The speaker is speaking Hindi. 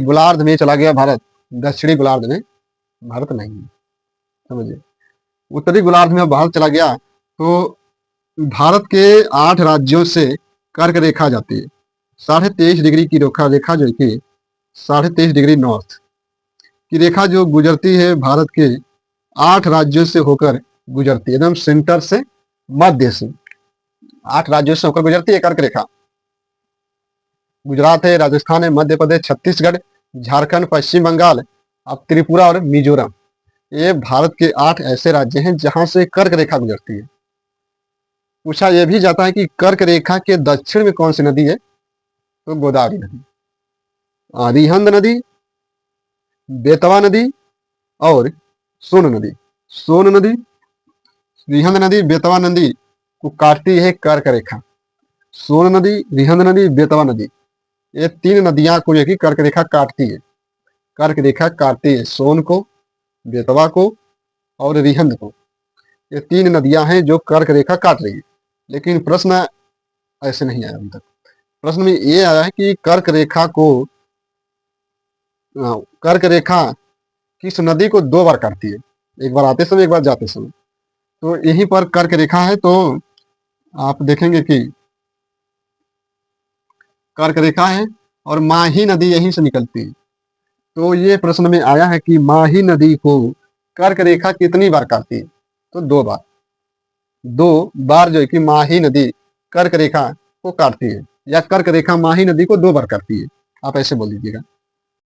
गोलार्ध में चला गया भारत, दक्षिणी गोलार्ध में भारत नहीं है, समझिए। उत्तरी गोलार्ध में भारत चला गया तो भारत के 8 राज्यों से कर्क रेखा जाती है। 23.5 डिग्री की रेखा जो कि 23.5 डिग्री नॉर्थ की रेखा जो गुजरती है भारत के 8 राज्यों से होकर गुजरती है, एकदम सेंटर से मध्य से 8 राज्यों से होकर गुजरती है कर्क रेखा। गुजरात है, राजस्थान है, मध्य प्रदेश, छत्तीसगढ़, झारखंड, पश्चिम बंगाल, अब त्रिपुरा और मिजोरम, ये भारत के 8 ऐसे राज्य हैं जहां से कर्क रेखा गुजरती है। पूछा यह भी जाता है कि कर्क रेखा के दक्षिण में कौन सी नदी है, तो गोदावरी नदी, अरिहंत नदी, बेतवा नदी और सोन नदी। सोन नदी, रिहंद नदी, बेतवा नदी को काटती है कर्क रेखा। सोन नदी, रिहंद नदी, बेतवा नदी, ये 3 नदियां को यही कर्क रेखा काटती है। कर्क रेखा काटती है सोन को, बेतवा को और रिहंद को। ये 3 नदियां हैं जो कर्क रेखा काट रही है। लेकिन प्रश्न ऐसे नहीं आया अभी तक। प्रश्न में ये आया है कि कर्क रेखा किस नदी को 2 बार काटती है, एक बार आते समय, एक बार जाते समय। तो यहीं पर कर्क रेखा है, तो आप देखेंगे कि कर्क रेखा है और माही नदी यहीं से निकलती है। तो ये प्रश्न में आया है कि माही नदी को कर्क रेखा कितनी बार काटती है, तो 2 बार। 2 बार जो है कि माही नदी कर्क रेखा को काटती है, या कर्क रेखा माही नदी को 2 बार काटती है, आप ऐसे बोल दीजिएगा।